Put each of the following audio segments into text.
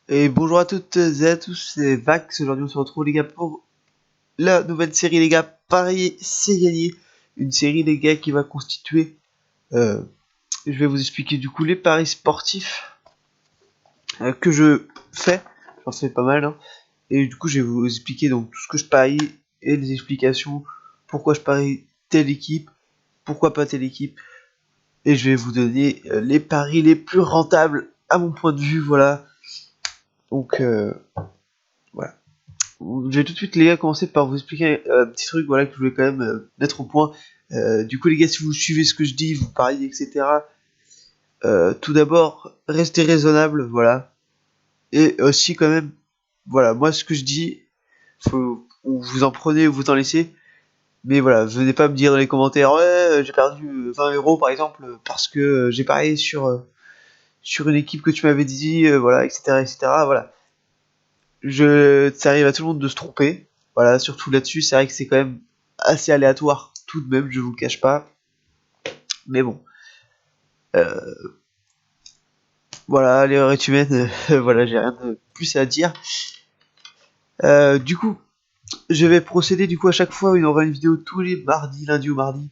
Et bonjour à toutes et à tous, c'est Vax. Aujourd'hui on se retrouve les gars pour la nouvelle série les gars, Paris c'est gagné. Une série les gars qui va constituer, euh, je vais vous expliquer du coup les paris sportifs que je fais. J'en fais pas mal hein. Et du coup je vais vous expliquer donc tout ce que je parie et les explications, pourquoi je parie telle équipe, pourquoi pas telle équipe. Et je vais vous donner les paris les plus rentables à mon point de vue, voilà. Donc voilà. Je vais tout de suite les gars commencer par vous expliquer un petit truc voilà que je voulais quand même mettre au point. Du coup les gars, si vous suivez ce que je dis, vous pariez etc. Tout d'abord restez raisonnable, voilà. Et aussi quand même, voilà, moi ce que je dis, vous en prenez ou vous en laissez. Mais voilà, venez pas me dire dans les commentaires ouais j'ai perdu 20 € par exemple parce que j'ai parié sur une équipe que tu m'avais dit, voilà etc etc. Voilà. Ça arrive à tout le monde de se tromper. Voilà, surtout là-dessus, c'est vrai que c'est quand même assez aléatoire tout de même, je vous le cache pas. Mais bon, euh, voilà, l'erreur est humaine, voilà, j'ai rien de plus à dire. Du coup, je vais procéder du coup à chaque fois, il y aura une vidéo tous les mardis, lundi ou mardi.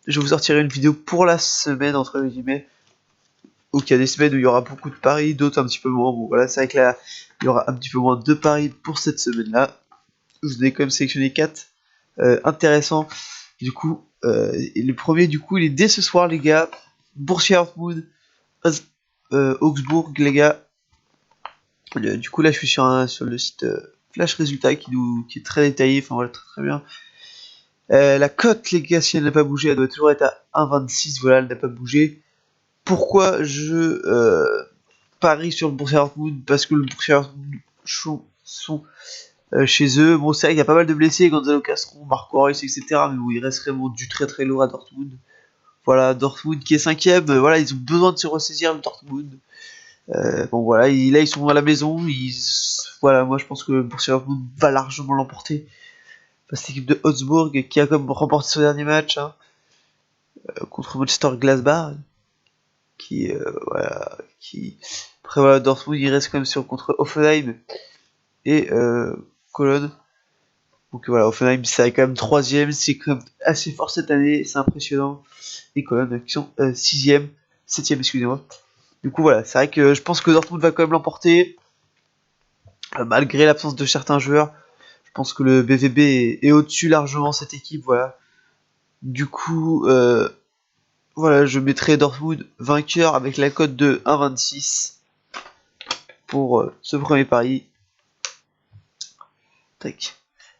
Je vous sortirai une vidéo pour la semaine, entre guillemets. Donc il y a des semaines où il y aura beaucoup de paris, d'autres un petit peu moins. Bon, voilà, c'est vrai que là, il y aura un petit peu moins de paris pour cette semaine-là. Je vous en ai quand même sélectionné 4 intéressants. Du coup, le premier, du coup, il est dès ce soir, les gars. Borussia Dortmund, Augsbourg, les gars. Du coup, là, je suis sur le site Flash Résultats qui est très détaillé. Enfin, voilà, très très bien. La cote, les gars, si elle n'a pas bougé, elle doit toujours être à 1,26. Voilà, elle n'a pas bougé. Pourquoi je parie sur le Borussia Dortmund? Parce que le Borussia Dortmund sont chez eux. Bon, c'est vrai qu'il y a pas mal de blessés, Gonzalo Castro, Marco Reus, etc. Mais bon, il reste vraiment du très très lourd à Dortmund. Voilà, Dortmund qui est cinquième, voilà, ils ont besoin de se ressaisir, le Dortmund. Bon voilà, là ils sont à la maison, voilà, moi je pense que Borussia Dortmund va largement l'emporter. Cette équipe de Augsbourg qui a comme remporté son dernier match hein, contre Manchester Gladbach, voilà, qui après voilà, Dortmund il reste quand même sur contre Hoffenheim et Cologne. Donc voilà, Hoffenheim c'est quand même troisième, c'est quand même assez fort cette année, c'est impressionnant. Et Cologne qui sont sixième, septième excusez-moi. Du coup voilà, c'est vrai que je pense que Dortmund va quand même l'emporter, malgré l'absence de certains joueurs. Je pense que le BVB est au-dessus largement cette équipe, voilà. Du coup, voilà, je mettrai Dortmund vainqueur avec la cote de 1,26 pour ce premier pari. Tac.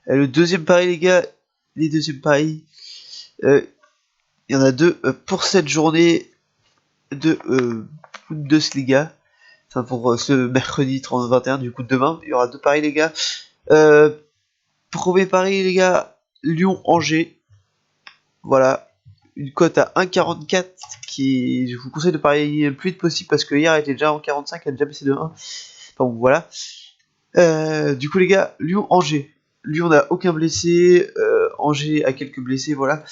Le deuxième pari, les gars, les deuxièmes paris, il y en a deux pour cette journée de Bundesliga. Enfin, pour ce mercredi 30-21, du coup, demain, il y aura deux paris, les gars. Euh, Premier pari, les gars, Lyon-Angers. Voilà, une cote à 1,44 qui, je vous conseille de parier le plus vite possible parce que hier elle était déjà en 45, elle a déjà baissé de 1. Enfin bon, voilà. Du coup, les gars, Lyon-Angers. Lyon n'a aucun blessé, Angers a quelques blessés, voilà.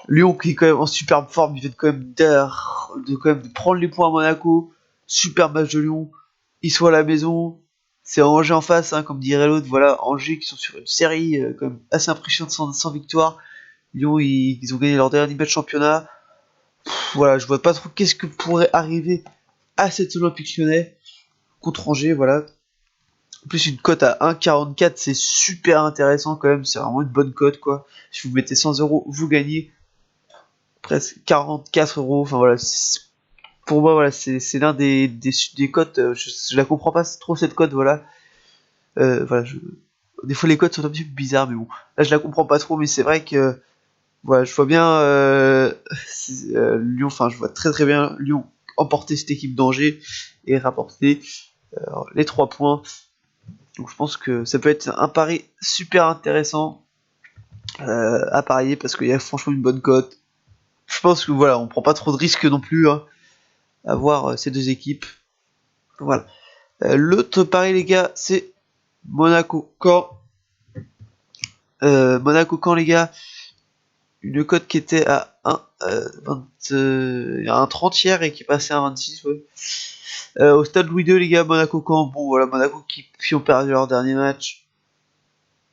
Lyon qui est quand même en superbe forme, il vient quand même quand même de prendre les points à Monaco. Super match de Lyon. Ils sont à la maison. C'est Angers en face, hein, comme dirait l'autre. Voilà, Angers qui sont sur une série quand même assez impressionnante sans victoire. Lyon, ils ont gagné leur dernier match de championnat. Voilà, je vois pas trop qu'est-ce que pourrait arriver à cette Olympique Lyonnais contre Angers, voilà. En plus, une cote à 1,44, c'est super intéressant quand même. C'est vraiment une bonne cote, quoi. Si vous mettez 100 €, vous gagnez presque 44 €. Enfin voilà, pour moi, voilà, c'est l'un des cotes. Je la comprends pas trop cette cote, voilà. Voilà, des fois les cotes sont un petit peu bizarres, mais bon. Là, je la comprends pas trop, mais c'est vrai que voilà, je vois bien Lyon, enfin je vois très très bien Lyon emporter cette équipe d'Angers et rapporter les 3 points. Donc je pense que ça peut être un pari super intéressant à parier parce qu'il y a franchement une bonne cote. Je pense que voilà, on prend pas trop de risques non plus hein, à voir ces deux équipes. Voilà. L'autre pari les gars, c'est Monaco-Caen. Monaco-Caen les gars, une cote qui était à 1,30 hier et qui est passée à 26. Ouais. Au stade Louis II, les gars, Monaco Caen. Bon, voilà, Monaco qui ont perdu leur dernier match.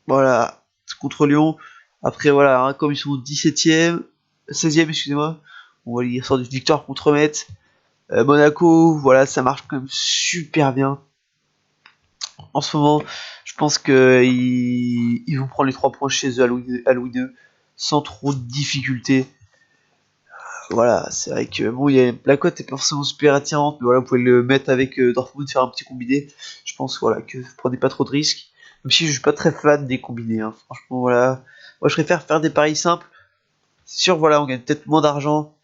Voilà, contre Lyon. Après, voilà, hein, comme ils sont 17ème, 16ème, excusez-moi, on va dire sort d'une victoire contre Metz. Monaco, voilà, ça marche quand même super bien. En ce moment, je pense que ils vont prendre les 3 points chez eux à Louis II sans trop de difficultés. Voilà, c'est vrai que bon, la cote est pas forcément super attirante, mais voilà, vous pouvez le mettre avec Dortmund, faire un petit combiné. Je pense voilà que vous prenez pas trop de risques. Même si je suis pas très fan des combinés, hein. Franchement voilà. Moi je préfère faire des paris simples. C'est sûr, voilà, on gagne peut-être moins d'argent,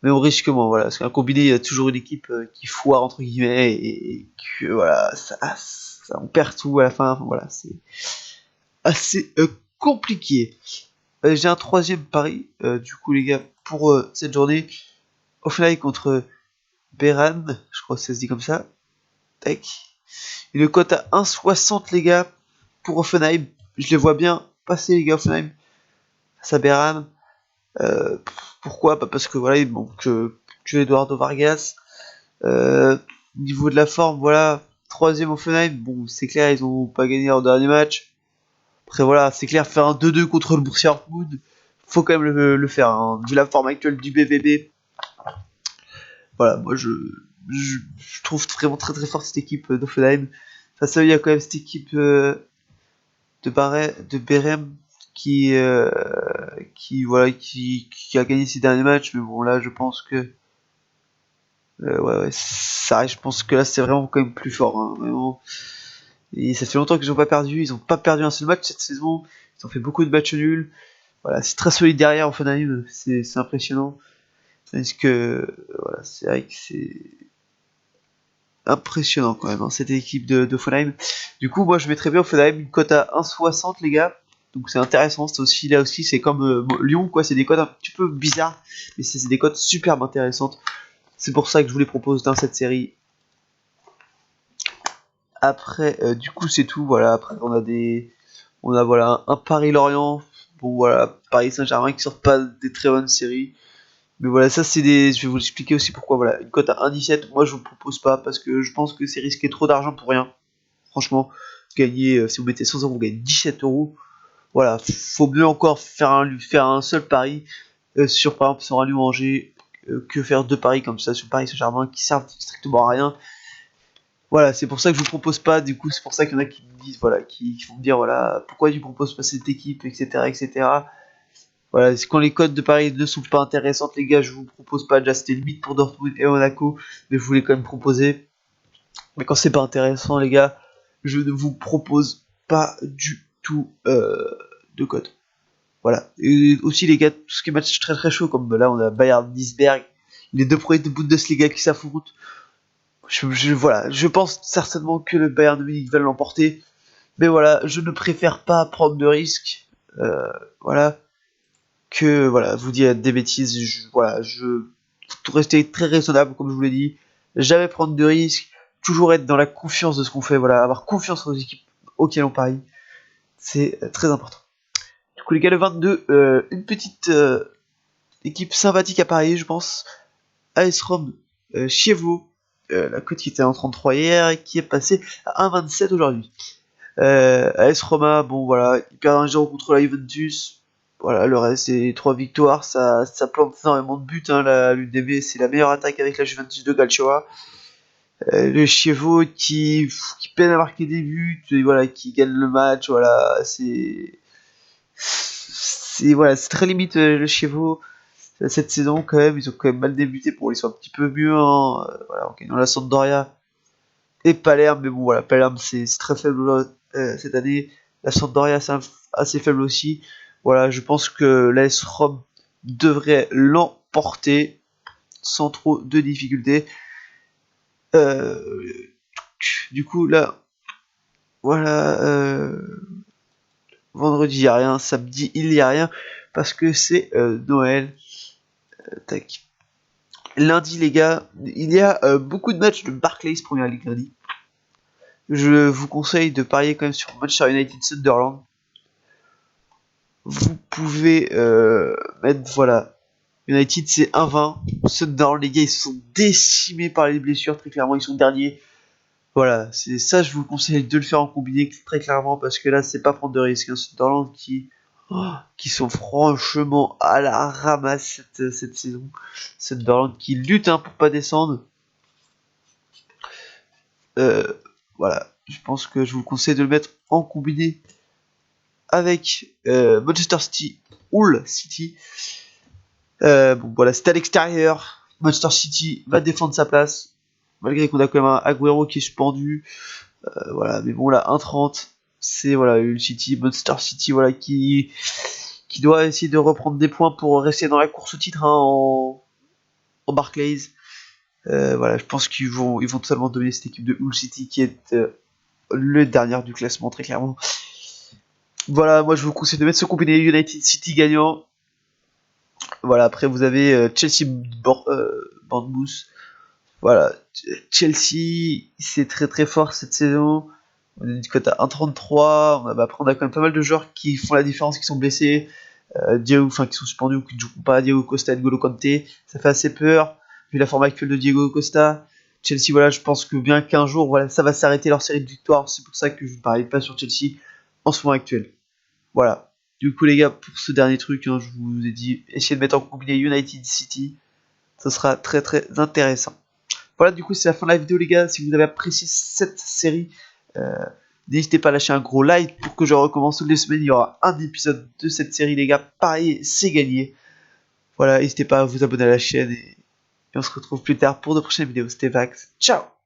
mais on risque moins, voilà. Parce qu'un combiné, il y a toujours une équipe qui foire entre guillemets et que voilà, on perd tout à la fin. Enfin, voilà, c'est assez compliqué. J'ai un troisième pari, du coup les gars, pour cette journée. Offenheim contre Beran, je crois que ça se dit comme ça. Tac. Une cote à 1,60 les gars pour Offenheim. Je les vois bien passer les gars Offenheim face à Beran. Pourquoi? Bah parce que voilà, il manque que Eduardo Vargas. Niveau de la forme, voilà, troisième Offenheim. Bon, c'est clair, ils ont pas gagné leur dernier match. Après voilà, c'est clair, faire un 2-2 contre le Borussia Dortmund, faut quand même le faire. Hein. Vu la forme actuelle du BVB, voilà, moi je trouve vraiment très très fort cette équipe d'Offenheim. Face à eux, il y a quand même cette équipe de Berem qui voilà qui a gagné ses derniers matchs, mais bon là je pense que ouais, ça je pense que là c'est vraiment quand même plus fort, hein, vraiment. Et ça fait longtemps qu'ils n'ont pas perdu, ils n'ont pas perdu un seul match cette saison, ils ont fait beaucoup de matchs nuls. Voilà, c'est très solide derrière Offenheim, c'est impressionnant. Parce que voilà, c'est vrai que c'est impressionnant quand même, hein, cette équipe de Offenheim. Du coup, moi je mettrais bien Offenheim une cote à 1,60 les gars. Donc c'est intéressant, c'est aussi là aussi c'est comme Lyon quoi, c'est des cotes un petit peu bizarres, mais c'est des cotes superbe intéressantes. C'est pour ça que je vous les propose dans cette série. Après, du coup c'est tout. Voilà, après on a voilà un Paris-Lorient. Bon voilà, Paris Saint-Germain qui sortent pas des très bonnes séries. Mais voilà, ça c'est des. Je vais vous expliquer aussi pourquoi. Voilà, une cote à 1,17, moi je vous propose pas parce que je pense que c'est risquer trop d'argent pour rien. Franchement, gagner, si vous mettez 100 euros, vous gagnez 17 euros. Voilà, faut mieux encore faire un seul pari sur par exemple sur un Lyon-Angers que faire deux paris comme ça sur Paris Saint-Germain qui servent strictement à rien. Voilà, c'est pour ça que je vous propose pas. Du coup, c'est pour ça qu'il y en a qui me disent voilà, qui vont me dire voilà, pourquoi tu proposes pas cette équipe, etc., etc. Voilà, quand les codes de Paris ne sont pas intéressantes, les gars, je vous propose pas. Déjà, c'était limite pour Dortmund et Monaco, mais je voulais quand même proposer. Mais quand c'est pas intéressant, les gars, je ne vous propose pas du tout de code. Voilà. Et aussi, les gars, tout ce qui est match très très chaud, comme là, on a Bayern Nisberg, les deux premiers de Bundesliga qui s'affrontent. Voilà, je pense certainement que le Bayern de Munich va l'emporter. Mais voilà, je ne préfère pas prendre de risques. Voilà. Que voilà, vous dire des bêtises, voilà, je tout rester très raisonnable comme je vous l'ai dit, jamais prendre de risques, toujours être dans la confiance de ce qu'on fait, voilà, avoir confiance aux équipes auxquelles on parie, c'est très important. Du coup les gars, le 22, une petite équipe sympathique à parier, je pense, AS Rome, Chievo, la cote qui était en 33 hier et qui est passée à 1,27 aujourd'hui. AS Roma, bon voilà, ils perdent un 0 contre la Juventus. Voilà, le reste c'est 3 victoires, ça plante énormément de buts. Hein, l'UDB c'est la meilleure attaque avec la Juventus de Calcio. Le Chievo qui peine à marquer des buts, et voilà, qui gagne le match. Voilà, c'est très limite le Chievo cette saison quand même. Ils ont quand même mal débuté pour ils sont un petit peu mieux. Hein, voilà, en gagnant la Sampdoria et Palerme, mais bon voilà, Palerme c'est très faible cette année. La Sampdoria c'est assez faible aussi. Voilà, je pense que l'AS Rome devrait l'emporter sans trop de difficultés. Euh, du coup là, voilà, vendredi il y a rien, samedi il y a rien parce que c'est Noël. Tac. Lundi les gars, il y a beaucoup de matchs de Barclays Premier League lundi. Je vous conseille de parier quand même sur Manchester United Sunderland. vous pouvez mettre, voilà, United c'est 1-20. Sunderland, les gars, ils sont décimés par les blessures, très clairement, ils sont derniers. Voilà, c'est ça, je vous conseille de le faire en combiné très clairement, parce que là, c'est pas prendre de risques. Hein. Sunderland qui sont franchement à la ramasse cette saison. Sunderland qui lutte hein, pour pas descendre. Euh, voilà, je pense que je vous conseille de le mettre en combiné avec Manchester City, Hull City. Bon voilà, c'est à l'extérieur. Manchester City va défendre sa place, malgré qu'on a quand même un Agüero qui est suspendu. Voilà, mais bon là, 1,30, c'est voilà, Hull City, Manchester City, voilà, qui doit essayer de reprendre des points pour rester dans la course au titre hein, en Barclays. Voilà, je pense ils vont totalement dominer cette équipe de Hull City qui est le dernier du classement, très clairement. Voilà, moi je vous conseille de mettre ce combiné United City gagnant. Voilà, après vous avez Chelsea Bournemouth. Voilà, Chelsea, c'est très très fort cette saison. On a une cote à 1,33. Après, on a quand même pas mal de joueurs qui font la différence, qui sont blessés. Qui sont suspendus ou qui ne jouent pas. Diego Costa et N'Golo Kanté, ça fait assez peur. Vu la forme actuelle de Diego Costa. Chelsea, voilà, je pense que bien qu'un jour, voilà, ça va s'arrêter leur série de victoires. C'est pour ça que je ne parlais pas sur Chelsea en ce moment actuel. Voilà. Du coup, les gars, pour ce dernier truc, hein, je vous ai dit, essayez de mettre en combiné United City. Ça sera très très intéressant. Voilà, du coup, c'est la fin de la vidéo, les gars. Si vous avez apprécié cette série, euh, n'hésitez pas à lâcher un gros like pour que je recommence toutes les semaines. Il y aura un épisode de cette série, les gars. Pareil, c'est gagné. Voilà, n'hésitez pas à vous abonner à la chaîne et on se retrouve plus tard pour de prochaines vidéos. C'était Vax. Ciao!